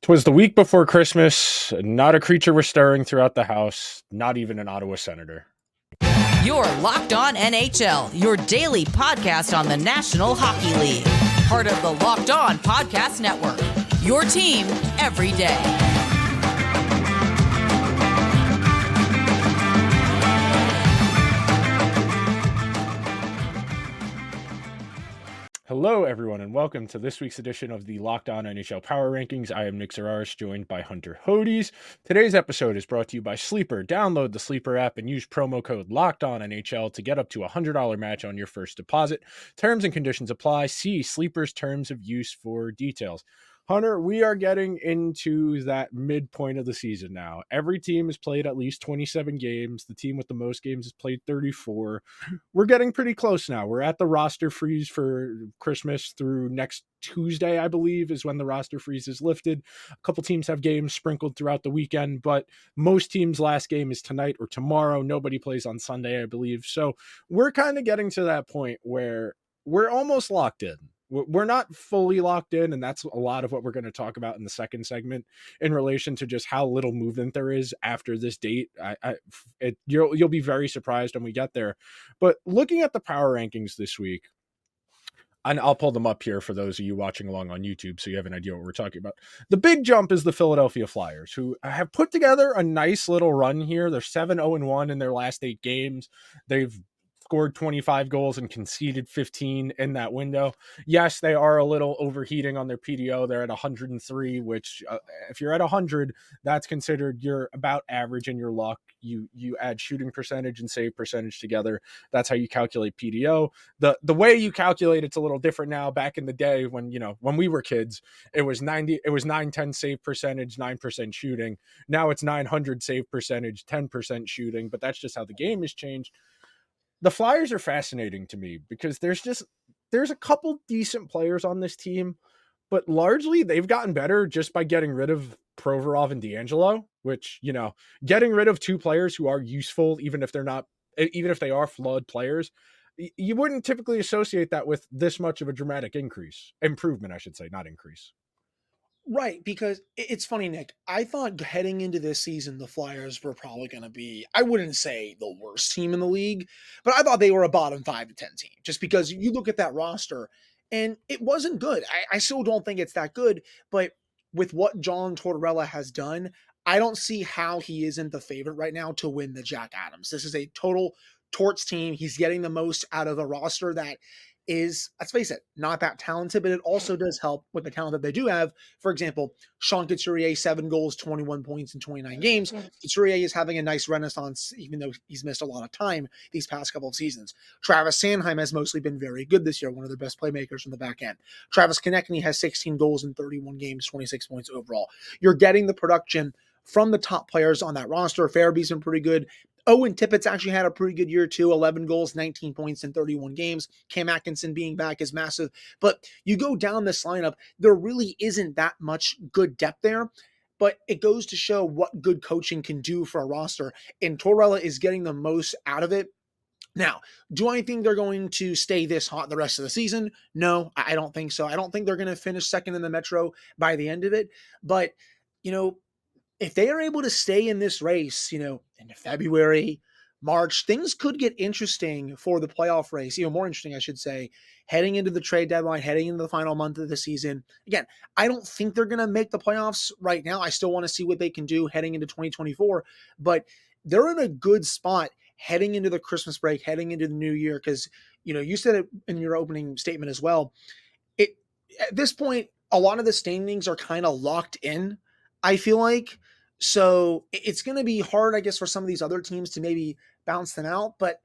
'Twas the week before Christmas. Not a creature was stirring throughout the house, not even an Ottawa senator. You're Locked On NHL, your daily podcast on the National Hockey League. Part of the Locked On Podcast Network, your team every day. Hello, everyone, and welcome to this week's edition of the Locked On NHL Power Rankings. I am Nick Zararis, joined by Hunter Hodes. Today's episode is brought to you by Sleeper. Download the Sleeper app and use promo code LOCKEDONNHL to get up to a $100 match on your first deposit. Terms and conditions apply. See Sleeper's terms of use for details. Hunter, we are getting into that midpoint of the season now. Every team has played at least 27 games. The team with the most games has played 34. We're getting pretty close now. We're at the roster freeze for Christmas through next Tuesday, I believe, is when the roster freeze is lifted. A couple teams have games sprinkled throughout the weekend, but most teams' last game is tonight or tomorrow. Nobody plays on Sunday, I believe. So we're kind of getting to that point where we're almost locked in. We're not fully locked in, and that's a lot of what we're going to talk about in the second segment in relation to just how little movement there is after this date. You'll be very surprised when we get there. But looking at the power rankings this week, and I'll pull them up here for those of you watching along on YouTube so you have an idea what we're talking about. The big jump is the Philadelphia Flyers, who have put together a nice little run here. They're 7-0-1 in their last 8 games. They've scored 25 goals and conceded 15 in that window. Yes, they are a little overheating on their PDO. They're at 103, which if you're at 100, that's considered you're about average in your luck. You add shooting percentage and save percentage together. That's how you calculate PDO. The way you calculate it's a little different now. Back in the day when we were kids, it was 910 save percentage, 9% shooting. Now it's 900 save percentage, 10% shooting, but that's just how the game has changed. The Flyers are fascinating to me because there's a couple decent players on this team, but largely they've gotten better just by getting rid of Provorov and D'Angelo, which, getting rid of 2 players who are useful, even if they are flawed players, you wouldn't typically associate that with this much of a dramatic improvement, I should say, not increase. Right, because it's funny, Nick. I thought heading into this season, the Flyers were probably going to be, I wouldn't say the worst team in the league, but I thought they were a bottom 5 to 10 team, just because you look at that roster and it wasn't good. I still don't think it's that good, but with what John Tortorella has done, I don't see how he isn't the favorite right now to win the Jack Adams. This is a total Torts team. He's getting the most out of a roster that is, let's face it, not that talented, but it also does help with the talent that they do have. For example, Sean Couturier, 7 goals, 21 points in 29 games. Couturier is having a nice renaissance, even though he's missed a lot of time these past couple of seasons. Travis Sanheim has mostly been very good this year, one of their best playmakers from the back end. Travis Konechny has 16 goals in 31 games, 26 points overall. You're getting the production from the top players on that roster. Farabee's been pretty good. Owen Tippett's actually had a pretty good year too, 11 goals, 19 points in 31 games. Cam Atkinson being back is massive. But you go down this lineup, there really isn't that much good depth there. But it goes to show what good coaching can do for a roster. And Tortorella is getting the most out of it. Now, do I think they're going to stay this hot the rest of the season? No, I don't think so. I don't think they're going to finish second in the Metro by the end of it. But, if they are able to stay in this race, into February, March, things could get interesting for the playoff race, more interesting, I should say, heading into the trade deadline, heading into the final month of the season. Again, I don't think they're going to make the playoffs right now. I still want to see what they can do heading into 2024, but they're in a good spot heading into the Christmas break, heading into the new year, because, you said it in your opening statement as well. At this point, a lot of the standings are kind of locked in, I feel like. So it's going to be hard, I guess, for some of these other teams to maybe bounce them out. But,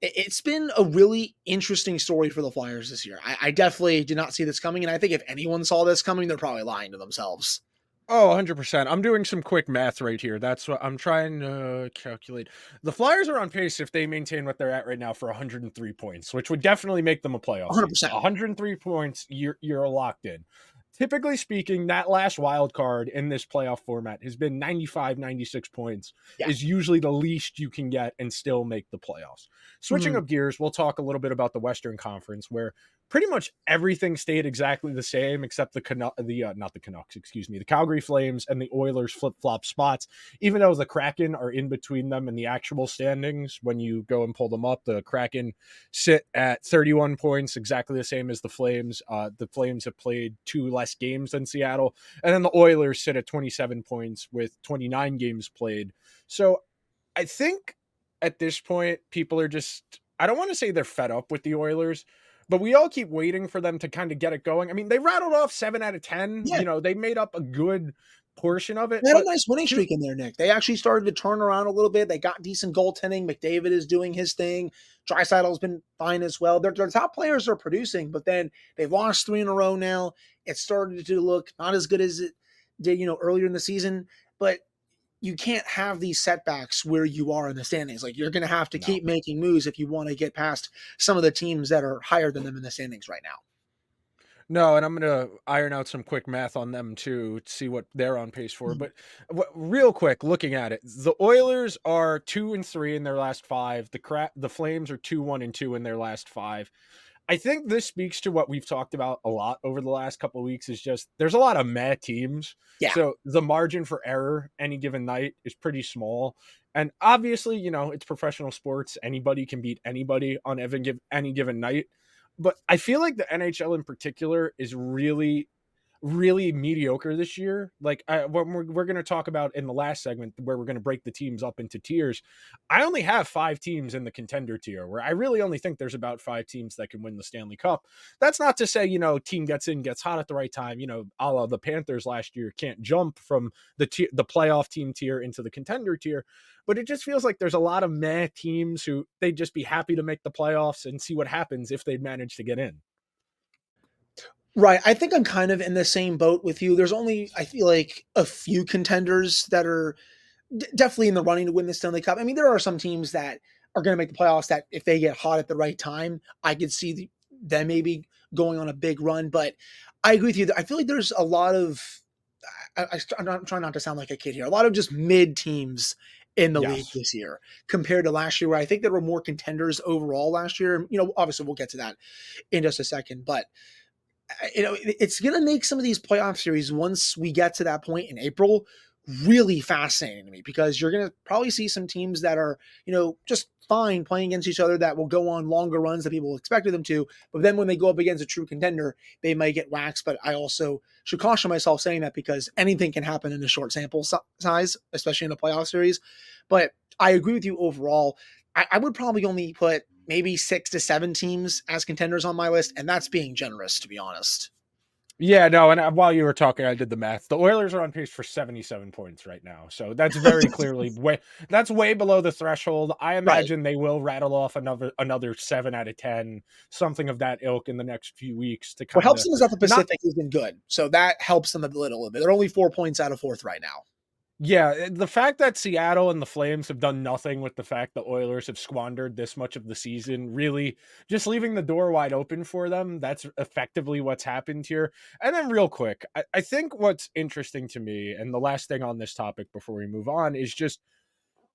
it's been a really interesting story for the Flyers this year. I definitely did not see this coming. And I think if anyone saw this coming, they're probably lying to themselves. Oh, 100%. I'm doing some quick math right here. That's what I'm trying to calculate. The Flyers are on pace if they maintain what they're at right now for 103 points, which would definitely make them a playoff. 100%. 103 points, you're locked in. Typically speaking, that last wild card in this playoff format has been 95, 96 points is usually the least you can get and still make the playoffs. Switching up gears, we'll talk a little bit about the Western Conference, where pretty much everything stayed exactly the same except not the Canucks, excuse me, the Calgary Flames and the Oilers flip-flop spots. Even though the Kraken are in between them in the actual standings, when you go and pull them up, the Kraken sit at 31 points, exactly the same as the Flames. The Flames have played 2 less games than Seattle, and then the Oilers sit at 27 points with 29 games played. So I think at this point, people are just, I don't want to say they're fed up with the Oilers, but we all keep waiting for them to kind of get it going. I mean, they rattled off 7 out of 10. Yeah, They made up a good portion of it, they had a but nice winning to streak in there, Nick. They actually started to turn around a little bit. They got decent goaltending. McDavid is doing his thing. Draisaitl's been fine as well. Their top players are producing, but then they've lost 3 in a row now. It started to look not as good as it did, earlier in the season. But you can't have these setbacks where you are in the standings. Like, you're going to have to no. keep making moves if you want to get past some of the teams that are higher than them in the standings right now. No, and I'm gonna iron out some quick math on them too to see what they're on pace for. Mhm. But real quick, looking at it, the Oilers are 2-3 in their last 5. The Flames are 2-1-2 in their last 5. I think this speaks to what we've talked about a lot over the last couple of weeks. Is just there's a lot of meh teams, Yeah. so the margin for error any given night is pretty small. And obviously, it's professional sports. Anybody can beat anybody on any given night. But I feel like the NHL in particular is really, really mediocre this year. Like what we're going to talk about in the last segment, where we're going to break the teams up into tiers. I only have 5 teams in the contender tier, where I really only think there's about 5 teams that can win the Stanley Cup. That's not to say, team gets in, gets hot at the right time. A la the Panthers last year can't jump from the playoff team tier into the contender tier. But it just feels like there's a lot of meh teams who they'd just be happy to make the playoffs and see what happens if they'd manage to get in. Right. I think I'm kind of in the same boat with you. There's only, I feel like, a few contenders that are definitely in the running to win the Stanley Cup. I mean, there are some teams that are going to make the playoffs that if they get hot at the right time, I could see them maybe going on a big run. But I agree with you. I feel like there's a lot of, I'm trying not to sound like a kid here, a lot of just mid teams in the league Yes. this year compared to last year, where I think there were more contenders overall last year. Obviously we'll get to that in just a second, but it's going to make some of these playoff series, once we get to that point in April, really fascinating to me, because you're going to probably see some teams that are, just fine playing against each other, that will go on longer runs than people expected them to. But then when they go up against a true contender, they might get waxed. But I also should caution myself saying that, because anything can happen in a short sample size, especially in a playoff series. But I agree with you overall. I would probably only put maybe 6 to 7 teams as contenders on my list, and that's being generous, to be honest. Yeah, no, and while you were talking, I did the math. The Oilers are on pace for 77 points right now. So that's very clearly way below the threshold. I Right. imagine they will rattle off another 7 out of 10, something of that ilk in the next few weeks to What kind helps of them is that the not. Pacific has been good, so that helps them a little bit. They're only 4 points out of fourth right now. Yeah, the fact that Seattle and the Flames have done nothing with the fact the Oilers have squandered this much of the season, really just leaving the door wide open for them. That's effectively what's happened here. And then, real quick, I think what's interesting to me, and the last thing on this topic before we move on, is just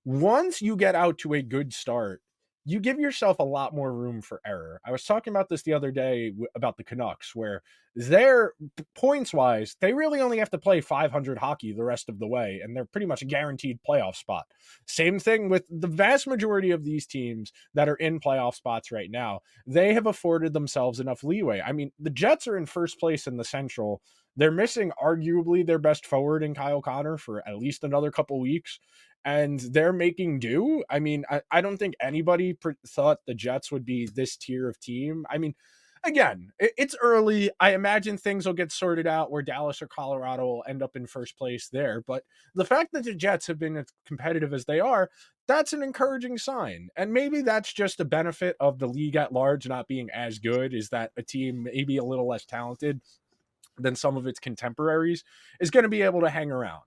once you get out to a good start, you give yourself a lot more room for error. I was talking about this the other day about the Canucks, where they're points wise, they really only have to play 500 hockey the rest of the way, and they're pretty much a guaranteed playoff spot. Same thing with the vast majority of these teams that are in playoff spots right now. They have afforded themselves enough leeway. I mean, the Jets are in first place in the Central. They're missing arguably their best forward in Kyle Connor for at least another couple weeks, and they're making do. I mean, I don't think anybody thought the Jets would be this tier of team. I mean, again, it's early. I imagine things will get sorted out where Dallas or Colorado will end up in first place there. But the fact that the Jets have been as competitive as they are, that's an encouraging sign. And maybe that's just a benefit of the league at large not being as good, is that a team maybe a little less talented than some of its contemporaries is going to be able to hang around.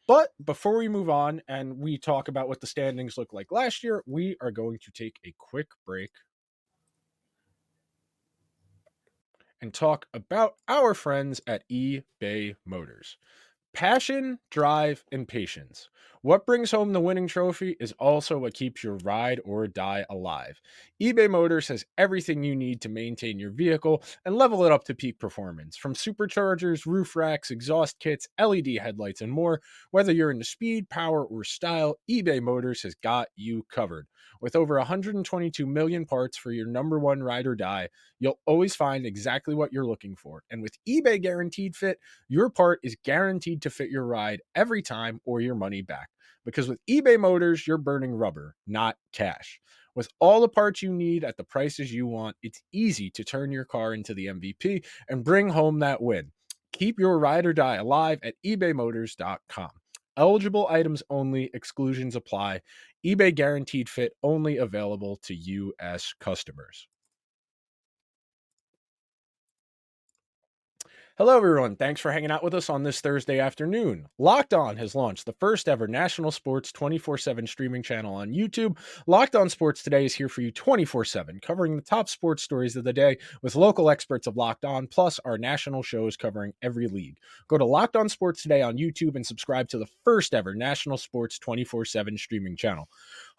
But before we move on and we talk about what the standings look like last year, we are going to take a quick break and talk about our friends at eBay Motors. Passion, drive, and patience. What brings home the winning trophy is also what keeps your ride or die alive. eBay Motors has everything you need to maintain your vehicle and level it up to peak performance. From superchargers, roof racks, exhaust kits, LED headlights, and more, whether you're into speed, power, or style, eBay Motors has got you covered. With over 122 million parts for your number one ride or die, you'll always find exactly what you're looking for. And with eBay Guaranteed Fit, your part is guaranteed to fit your ride every time or your money back. Because with eBay Motors, you're burning rubber, not cash. With all the parts you need at the prices you want, it's easy to turn your car into the MVP and bring home that win. Keep your ride or die alive at ebaymotors.com. Eligible items only, exclusions apply. eBay Guaranteed Fit only available to U.S. customers. Hello, everyone. Thanks for hanging out with us on this Thursday afternoon. Locked On has launched the first ever national sports 24/7 streaming channel on YouTube. Locked On Sports Today is here for you 24/7, covering the top sports stories of the day with local experts of Locked On, plus our national shows covering every league. Go to Locked On Sports Today on YouTube and subscribe to the first ever national sports 24/7 streaming channel.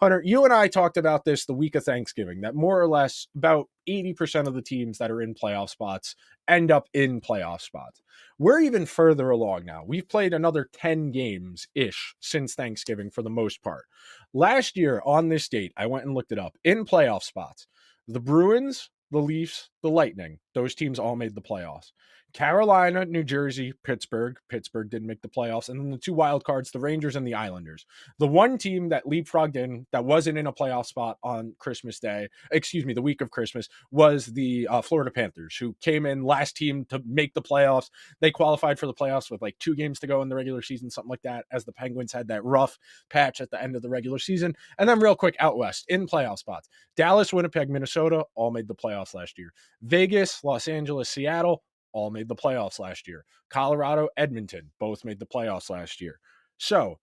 Hunter, you and I talked about this the week of Thanksgiving, that more or less about 80% of the teams that are in playoff spots end up in playoff spots. We're even further along now. We've played another 10 games ish since Thanksgiving for the most part. Last year on this date, I went and looked it up. In playoff spots, the Bruins, the Leafs, the Lightning, those teams all made the playoffs. Carolina, New Jersey, Pittsburgh didn't make the playoffs, and then the two wild cards, the Rangers and the Islanders. The one team that leapfrogged in that wasn't in a playoff spot on Christmas Day, the week of Christmas, was the Florida Panthers, who came in last team to make the playoffs. They qualified for the playoffs with like 2 games to go in the regular season, something like that, as the Penguins had that rough patch at the end of the regular season. And then real quick, out west, in playoff spots, Dallas, Winnipeg, Minnesota, all made the playoffs last year. Vegas, Los Angeles, Seattle, all made the playoffs last year. Colorado, Edmonton, both made the playoffs last year. So,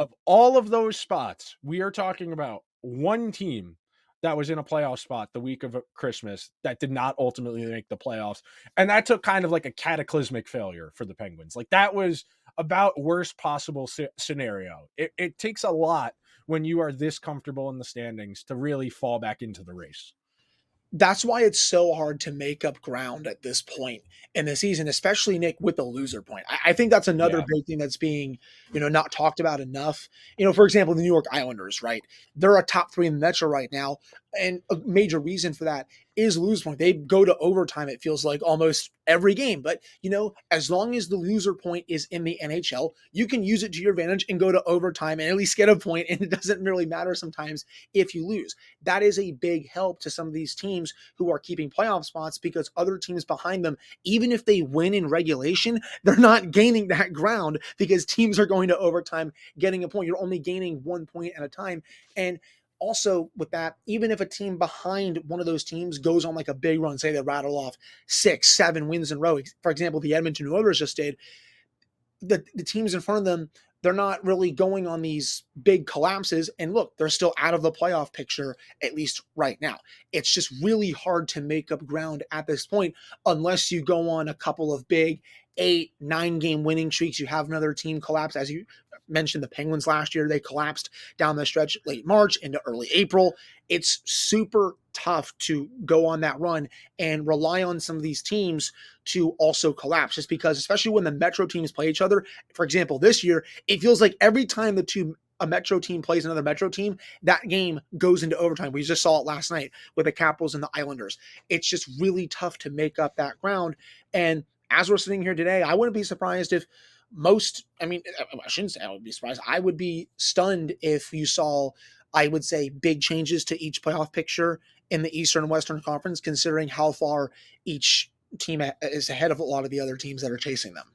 of all of those spots, we are talking about one team that was in a playoff spot the week of Christmas that did not ultimately make the playoffs. And that took kind of like a cataclysmic failure for the Penguins. Like, that was about worst possible scenario. It takes a lot when you are this comfortable in the standings to really fall back into the race. That's why it's so hard to make up ground at this point in the season, especially Nick with the loser point. I think that's another Yeah. big thing that's being, not talked about enough. For example, the New York Islanders, right? They're a top 3 in the Metro right now. And a major reason for that is loser point. They go to overtime, it feels like, almost every game. But, as long as the loser point is in the NHL, you can use it to your advantage and go to overtime and at least get a point. And it doesn't really matter sometimes if you lose. That is a big help to some of these teams who are keeping playoff spots, because other teams behind them, even if they win in regulation, they're not gaining that ground because teams are going to overtime getting a point. You're only gaining 1 point at a time. And also with that, even if a team behind one of those teams goes on like a big run, say they rattle off 6, 7 wins in a row, for example, the Edmonton Oilers just did, the teams in front of them, they're not really going on these big collapses. And look, they're still out of the playoff picture, at least right now. It's just really hard to make up ground at this point unless you go on a couple of big 8, 9 game winning streaks. You have another team collapse, as you mentioned, the Penguins last year. They collapsed down the stretch late March into early April. It's super tough to go on that run and rely on some of these teams to also collapse, just because, especially when the Metro teams play each other. For example, this year, it feels like every time a Metro team plays another Metro team, that game goes into overtime. We just saw it last night with the Capitals and the Islanders. It's just really tough to make up that ground. And as we're sitting here today, I wouldn't be surprised if I shouldn't say I would be surprised. I would be stunned if you saw, I would say, big changes to each playoff picture in the Eastern and Western Conference, considering how far each team is ahead of a lot of the other teams that are chasing them.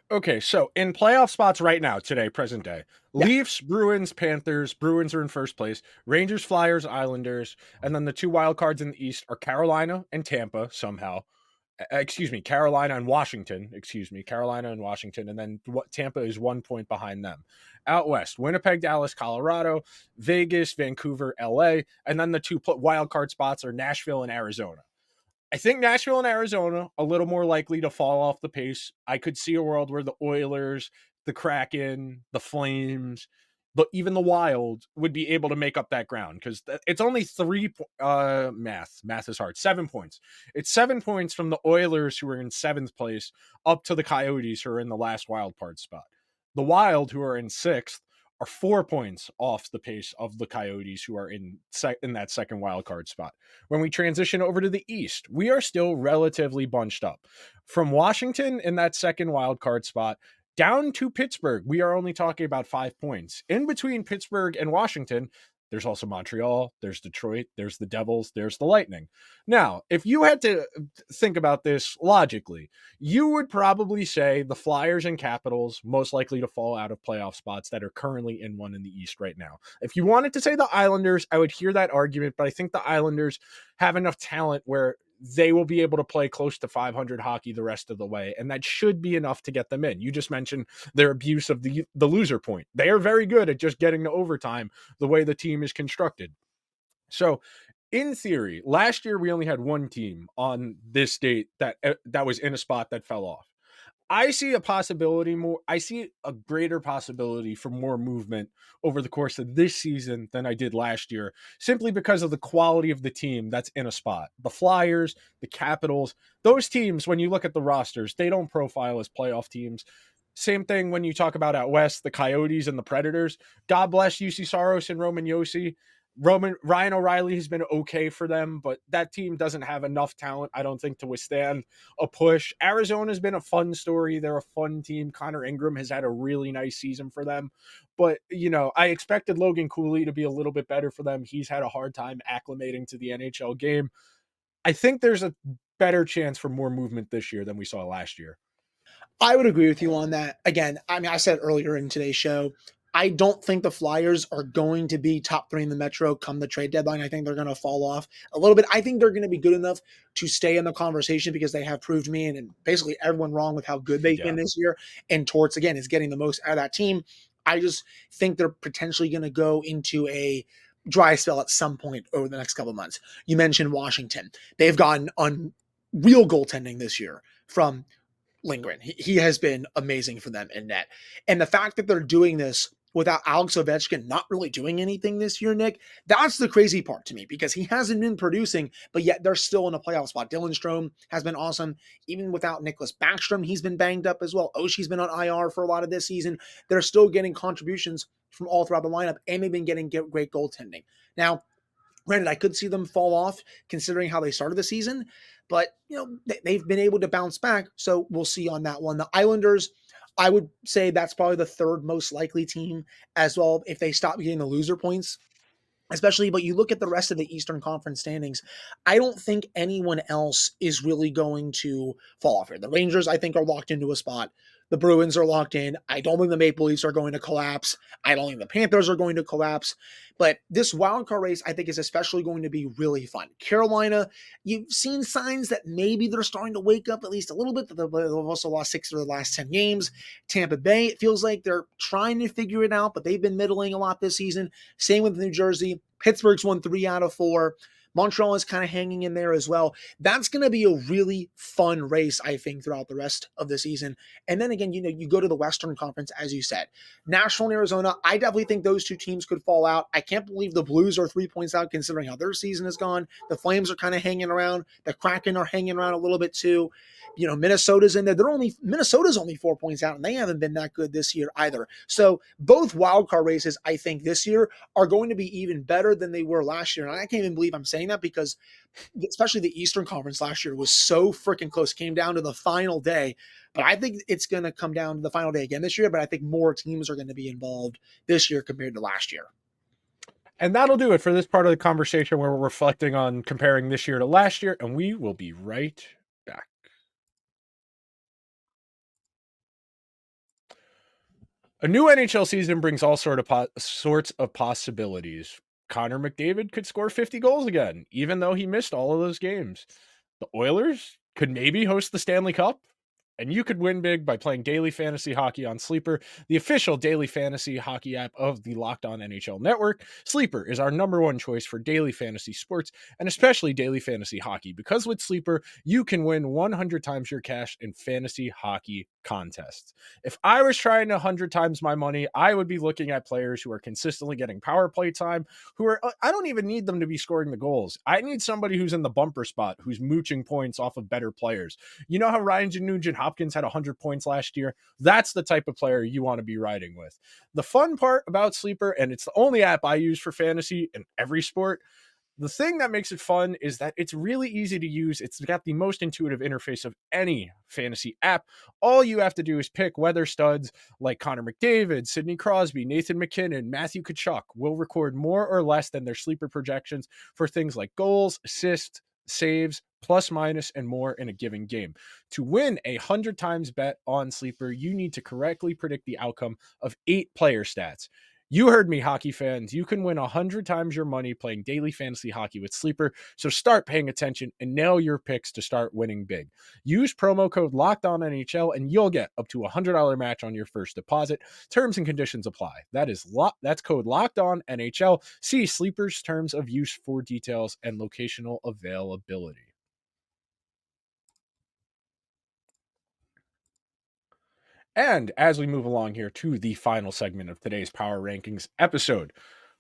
Okay, so in playoff spots right now, today, present day, Yeah. Leafs, Bruins, Panthers. Bruins are in first place. Rangers, Flyers, Islanders. And then the 2 wild cards in the East are Carolina and Tampa somehow. Carolina and Washington. Carolina and Washington. And then Tampa is 1 point behind them. Out west, Winnipeg, Dallas, Colorado, Vegas, Vancouver, LA. And then the 2 wild card spots are Nashville and Arizona. I think Nashville and Arizona a little more likely to fall off the pace. I could see a world where the Oilers, the Kraken, the Flames, but even the Wild would be able to make up that ground because it's only math is hard, 7 points. It's 7 points from the Oilers, who are in 7th place, up to the Coyotes, who are in the last wild card spot. The Wild, who are in 6th, are 4 points off the pace of the Coyotes, who are in that second wild card spot. When we transition over to the East, we are still relatively bunched up. From Washington in that second wild card spot down to Pittsburgh, we are only talking about 5 points. In between Pittsburgh and Washington, there's also Montreal, there's Detroit, there's the Devils, there's the Lightning. Now, if you had to think about this logically, you would probably say the Flyers and Capitals most likely to fall out of playoff spots that are currently in one in the East right now. If you wanted to say the Islanders, I would hear that argument, but I think the Islanders have enough talent where they will be able to play close to 500 hockey the rest of the way, and that should be enough to get them in. You just mentioned their abuse of the loser point. They are very good at just getting to overtime the way the team is constructed. So, in theory, last year we only had one team on this date that was in a spot that fell off. I see a greater possibility for more movement over the course of this season than I did last year, simply because of the quality of the team that's in a spot. The Flyers, the Capitals, those teams, when you look at the rosters, they don't profile as playoff teams. Same thing when you talk about out west, the Coyotes and the Predators. God bless UC Saros and Roman Josi. Ryan O'Reilly has been okay for them, but that team doesn't have enough talent, I don't think, to withstand a push. Arizona's been a fun story. They're a fun team. Connor Ingram has had a really nice season for them. But, I expected Logan Cooley to be a little bit better for them. He's had a hard time acclimating to the NHL game. I think there's a better chance for more movement this year than we saw last year. I would agree with you on that. Again, I said earlier in today's show, I don't think the Flyers are going to be top 3 in the Metro come the trade deadline. I think they're going to fall off a little bit. I think they're going to be good enough to stay in the conversation because they have proved me and basically everyone wrong with how good they've been this year. And Torts, again, is getting the most out of that team. I just think they're potentially going to go into a dry spell at some point over the next couple of months. You mentioned Washington. They've gotten unreal goaltending this year from Lindgren. He has been amazing for them in net. And the fact that they're doing this without Alex Ovechkin not really doing anything this year, Nick, that's the crazy part to me because he hasn't been producing, but yet they're still in a playoff spot. Dylan Strome has been awesome. Even without Nicholas Backstrom, he's been banged up as well. Oshie's been on IR for a lot of this season. They're still getting contributions from all throughout the lineup, and they've been getting great goaltending. Now, granted, I could see them fall off considering how they started the season, but they've been able to bounce back, so we'll see on that one. The Islanders, I would say that's probably the third most likely team as well if they stop getting the loser points, especially, but you look at the rest of the Eastern Conference standings, I don't think anyone else is really going to fall off here. The Rangers, I think, are locked into a spot. The Bruins are locked in. I don't think the Maple Leafs are going to collapse. I don't think the Panthers are going to collapse. But this wildcard race, I think, is especially going to be really fun. Carolina, you've seen signs that maybe they're starting to wake up at least a little bit. They've also lost 6 of their last 10 games. Tampa Bay, it feels like they're trying to figure it out, but they've been middling a lot this season. Same with New Jersey. Pittsburgh's won 3 out of 4. Montreal is kind of hanging in there as well. That's going to be a really fun race, I think, throughout the rest of the season. And then again, you go to the Western Conference, as you said. Nashville and Arizona, I definitely think those two teams could fall out. I can't believe the Blues are 3 points out considering how their season has gone. The Flames are kind of hanging around. The Kraken are hanging around a little bit too. Minnesota's in there. Minnesota's only 4 points out, and they haven't been that good this year either. So both wildcard races, I think, this year are going to be even better than they were last year. And I can't even believe I'm saying that because especially the Eastern Conference last year was so freaking close. Came down to the final day. But I think it's going to come down to the final day again this year. But I think more teams are going to be involved this year compared to last year. And that'll do it for this part of the conversation where we're reflecting on comparing this year to last year. And we will be right back. A new NHL season brings all sorts of possibilities. Connor McDavid could score 50 goals again, even though he missed all of those games. The Oilers could maybe host the Stanley Cup. And you could win big by playing daily fantasy hockey on Sleeper, the official daily fantasy hockey app of the Locked On NHL Network. Sleeper is our number one choice for daily fantasy sports and especially daily fantasy hockey, because with Sleeper, you can win 100 times your cash in fantasy hockey contests. If I was trying 100 times my money, I would be looking at players who are consistently getting power play time, who are, I don't even need them to be scoring the goals. I need somebody who's in the bumper spot, who's mooching points off of better players. You know how Ryan Nugent Hopkins had 100 points last year? That's the type of player you want to be riding with. The fun part about Sleeper, and it's the only app I use for fantasy in every sport, the thing that makes it fun is that it's really easy to use. It's got the most intuitive interface of any fantasy app. All you have to do is pick whether studs like Connor McDavid, Sidney Crosby, Nathan McKinnon, Matthew Tkachuk will record more or less than their sleeper projections for things like goals, assists, saves, plus minus, and more in a given game. To win a 100 times bet on Sleeper, you need to correctly predict the outcome of 8 player stats. You heard me, hockey fans. You can win 100 times your money playing daily fantasy hockey with Sleeper. So start paying attention and nail your picks to start winning big. Use promo code LOCKEDONNHL and you'll get up to $100 match on your first deposit. Terms and conditions apply. That's code LOCKEDONNHL. See Sleeper's terms of use for details and locational availability. And as we move along here to the final segment of today's Power Rankings episode,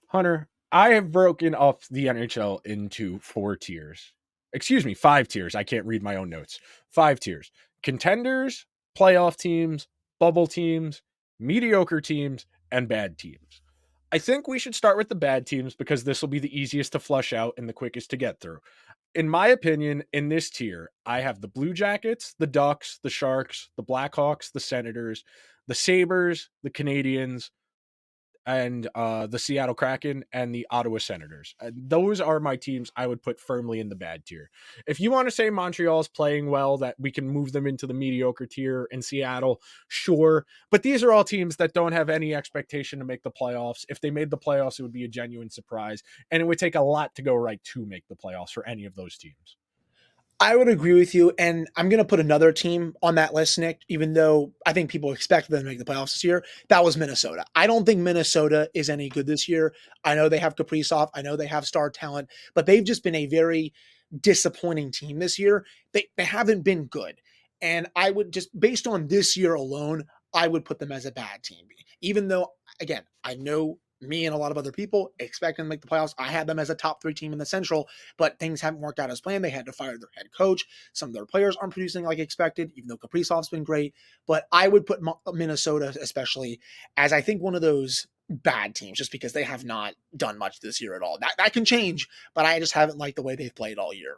Hunter, I have broken up the NHL into 4 tiers. Excuse me, 5 tiers. I can't read my own notes. 5 tiers. Contenders, playoff teams, bubble teams, mediocre teams, and bad teams. I think we should start with the bad teams because this will be the easiest to flush out and the quickest to get through. In my opinion, in this tier, I have the Blue Jackets, the Ducks, the Sharks, the Blackhawks, the Senators, the Sabres, the Canadiens, and the Seattle Kraken and the Ottawa Senators. Those are my teams I would put firmly in the bad tier. If you want to say Montreal's playing well, that we can move them into the mediocre tier, in Seattle, sure. But these are all teams that don't have any expectation to make the playoffs. If they made the playoffs, it would be a genuine surprise. And it would take a lot to go right to make the playoffs for any of those teams. I would agree with you, and I'm going to put another team on that list, Nick, even though I think people expect them to make the playoffs this year. That was Minnesota. I don't think Minnesota is any good this year. I know they have Kaprizov. I know they have star talent, but they've just been a very disappointing team this year. They haven't been good. And I would just, based on this year alone, I would put them as a bad team. Even though, again, I know me and a lot of other people expect them to make the playoffs. I had them as a top 3 team in the Central, but things haven't worked out as planned. They had to fire their head coach. Some of their players aren't producing like expected, even though Kaprizov's been great. But I would put Minnesota, especially, as I think one of those bad teams, just because they have not done much this year at all. That can change, but I just haven't liked the way they've played all year.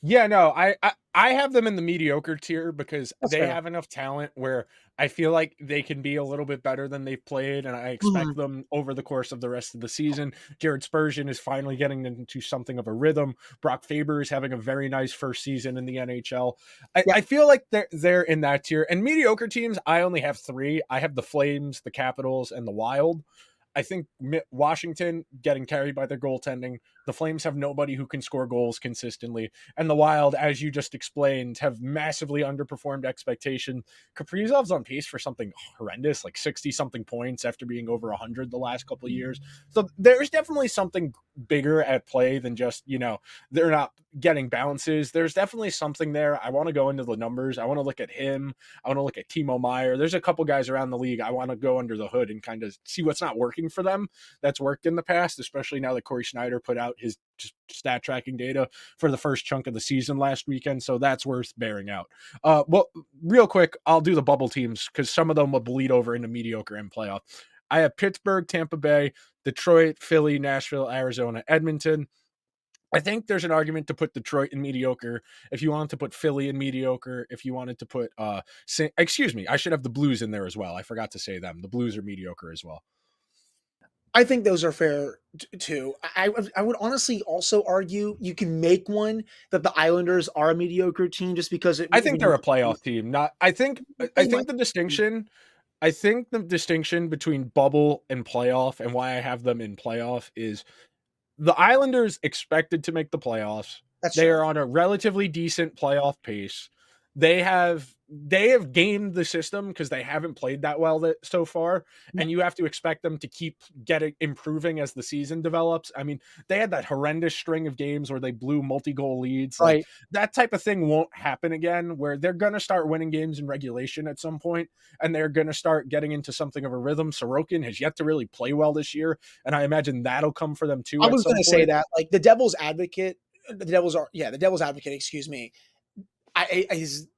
Yeah, no, I have them in the mediocre tier because That's they fair. have enough talent where I feel like they can be a little bit better than they've played, and I expect them over the course of the rest of the season. Jared Spurgeon is finally getting into something of a rhythm. Brock Faber is having a very nice first season in the NHL. I feel like they're in that tier. And mediocre teams, I only have 3. I have the Flames, the Capitals, and the Wild. I think Washington getting carried by their goaltending. The Flames have nobody who can score goals consistently. And the Wild, as you just explained, have massively underperformed expectation. Kaprizov's on pace for something horrendous, like 60-something points after being over 100 the last couple of years. So there's definitely something bigger at play than just, they're not getting bounces. There's definitely something there. I want to go into the numbers. I want to look at him. I want to look at Timo Meier. There's a couple guys around the league I want to go under the hood and kind of see what's not working for them that's worked in the past, especially now that Corey Schneider put out his stat tracking data for the first chunk of the season last weekend. So that's worth bearing out. Well, real quick, I'll do the bubble teams because some of them will bleed over into mediocre and playoff. I have Pittsburgh, Tampa Bay, Detroit, Philly, Nashville, Arizona, Edmonton. I think there's an argument to put Detroit in mediocre. If you wanted to put Philly in mediocre, if you wanted to put, excuse me, I should have the Blues in there as well. I forgot to say them. The Blues are mediocre as well. I think those are fair too. I would honestly also argue you can make one that the Islanders are a mediocre team just because I think they're a playoff team. I think the distinction between bubble and playoff and why I have them in playoff is the Islanders expected to make the playoffs. They are on a relatively decent playoff pace. they have gamed the system because they haven't played that well so far, and you have to expect them to keep improving as the season develops. I mean, they had that horrendous string of games where they blew multi-goal leads. Like, Right. that type of thing won't happen again, where they're going to start winning games in regulation at some point, and they're going to start getting into something of a rhythm. Sorokin has yet to really play well this year, and I imagine that'll come for them too I at was some going to say point. that, like, the devil's advocate, excuse me.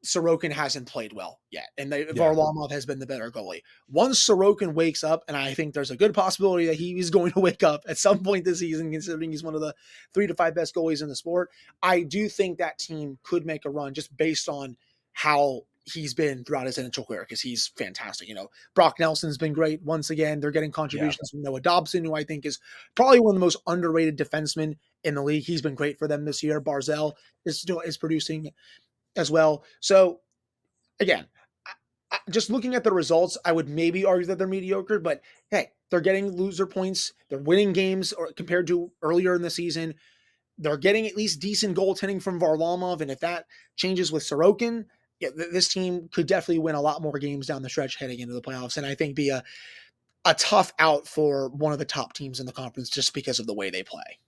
Sorokin hasn't played well yet, and Yeah. Varlamov has been the better goalie. Once Sorokin wakes up, and I think there's a good possibility that he is going to wake up at some point this season, considering he's one of the 3 to 5 best goalies in the sport, I do think that team could make a run just based on how he's been throughout his NHL career, because he's fantastic. Brock Nelson's been great. Once again, they're getting Yeah. contributions from Noah Dobson, who I think is probably one of the most underrated defensemen in the league. He's been great for them this year. Barzell is producing as well. So again, just looking at the results, I would maybe argue that they're mediocre, but hey, they're getting loser points. They're winning games or compared to earlier in the season. They're getting at least decent goaltending from Varlamov. And if that changes with Sorokin, yeah, this team could definitely win a lot more games down the stretch heading into the playoffs. And I think be a tough out for one of the top teams in the conference just because of the way they play.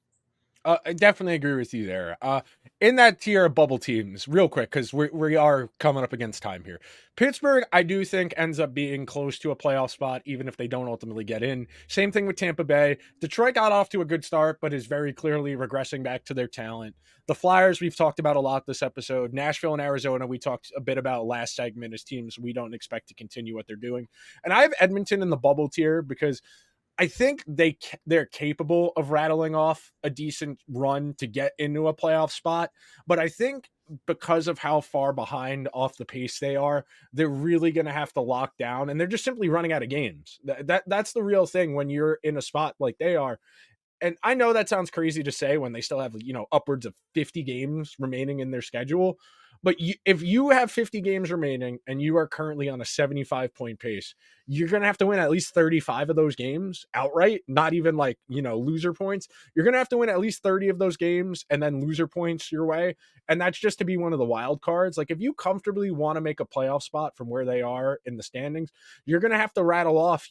I definitely agree with you there. In that tier of bubble teams, real quick, because we are coming up against time here. Pittsburgh, I do think, ends up being close to a playoff spot, even if they don't ultimately get in. Same thing with Tampa Bay. Detroit got off to a good start, but is very clearly regressing back to their talent. The Flyers, we've talked about a lot this episode. Nashville and Arizona, we talked a bit about last segment as teams we don't expect to continue what they're doing. And I have Edmonton in the bubble tier because I think they're capable of rattling off a decent run to get into a playoff spot, but I think because of how far behind off the pace they are, they're really going to have to lock down, and they're just simply running out of games. That's the real thing when you're in a spot like they are. And I know that sounds crazy to say when they still have, upwards of 50 games remaining in their schedule. But if you have 50 games remaining and you are currently on a 75-point pace, you're going to have to win at least 35 of those games outright, not even loser points. You're going to have to win at least 30 of those games and then loser points your way. And that's just to be one of the wild cards. Like, if you comfortably want to make a playoff spot from where they are in the standings, you're going to have to rattle off,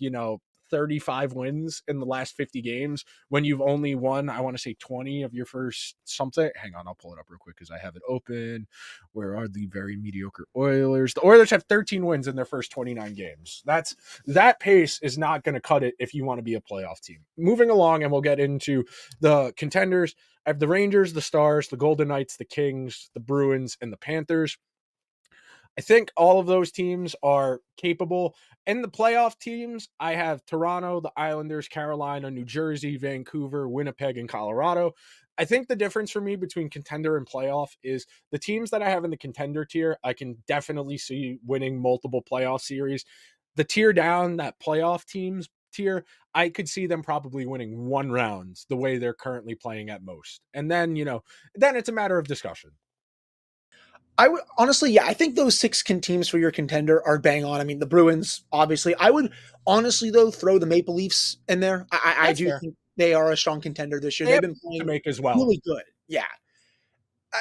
35 wins in the last 50 games when you've only won, I want to say 20 of your first something. Hang on, I'll pull it up real quick because I have it open. Where are the very mediocre Oilers? The Oilers have 13 wins in their first 29 games. That pace is not going to cut it if you want to be a playoff team. Moving along, and we'll get into the contenders. I have the Rangers, the Stars, the Golden Knights, the Kings, the Bruins, and the Panthers. I think all of those teams are capable. In the playoff teams, I have Toronto, the Islanders, Carolina, New Jersey, Vancouver, Winnipeg, and Colorado. I think the difference for me between contender and playoff is the teams that I have in the contender tier, I can definitely see winning multiple playoff series. The tier down, that playoff teams tier, I could see them probably winning one round the way they're currently playing at most. And then, then it's a matter of discussion. I would honestly, yeah, I think those 6 teams for your contender are bang on. I mean, the Bruins, obviously. I would honestly, though, throw the Maple Leafs in there. I That's do fair. think they are a strong contender this year. They They've have been to playing make as well. really good. Yeah.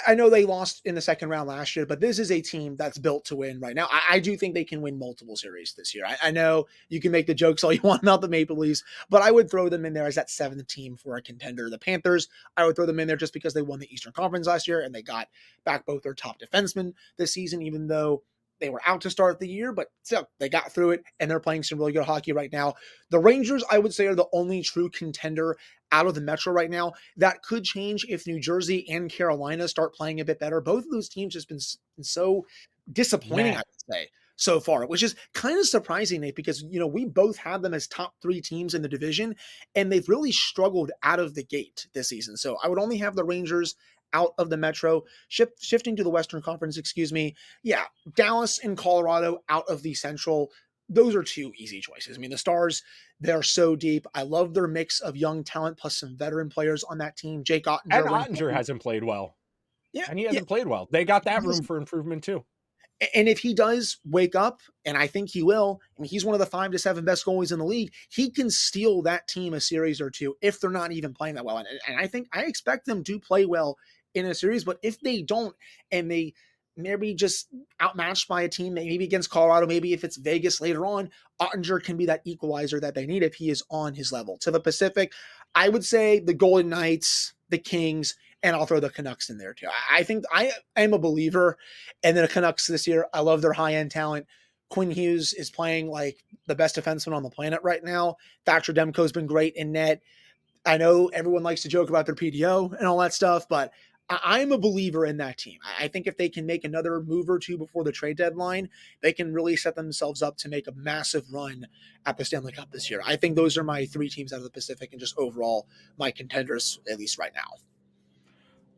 I know they lost in the second round last year, but this is a team that's built to win right now. I do think they can win multiple series this year. I know you can make the jokes all you want about the Maple Leafs, but I would throw them in there as that 7th team for a contender. The Panthers, I would throw them in there just because they won the Eastern Conference last year and they got back both their top defensemen this season, even though they were out to start the year, but still, they got through it and they're playing some really good hockey right now. The Rangers, I would say, are the only true contender out of the Metro right now. That could change if New Jersey and Carolina start playing a bit better. Both of those teams just been so disappointing, I would say, so far, which is kind of surprising, Nate, because, we both have them as top 3 teams in the division, and they've really struggled out of the gate this season. So I would only have the Rangers out of the Metro, shifting to the Western Conference, excuse me. Yeah, Dallas and Colorado out of the Central. Those are 2 easy choices. I mean, the Stars, they're so deep. I love their mix of young talent plus some veteran players on that team. Jake Ottinger. And Ottinger hasn't played well. Yeah, And he hasn't played well. They got that room hasn't. for improvement too. And if he does wake up, and I think he will, I mean, he's one of the 5 to 7 best goalies in the league, he can steal that team a series or 2 if they're not even playing that well. And I expect them to play well in a series, but if they don't, and they maybe just outmatched by a team, maybe against Colorado, maybe if it's Vegas later on, Ottinger can be that equalizer that they need if he is on his level. To the Pacific, I would say the Golden Knights, the Kings, and I'll throw the Canucks in there too. I think I am a believer in the Canucks this year. I love their high-end talent. Quinn Hughes is playing like the best defenseman on the planet right now. Thatcher Demko's been great in net. I know everyone likes to joke about their PDO and all that stuff, but I'm a believer in that team. I think if they can make another move or two before the trade deadline, they can really set themselves up to make a massive run at the Stanley Cup this year. I think those are my 3 teams out of the Pacific and just overall my contenders, at least right now.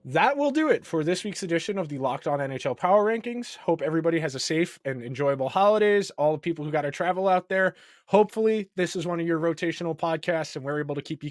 That will do it for this week's edition of the Locked On NHL Power Rankings. Hope everybody has a safe and enjoyable holidays. All the people who got to travel out there. Hopefully, this is one of your rotational podcasts and we're able to keep you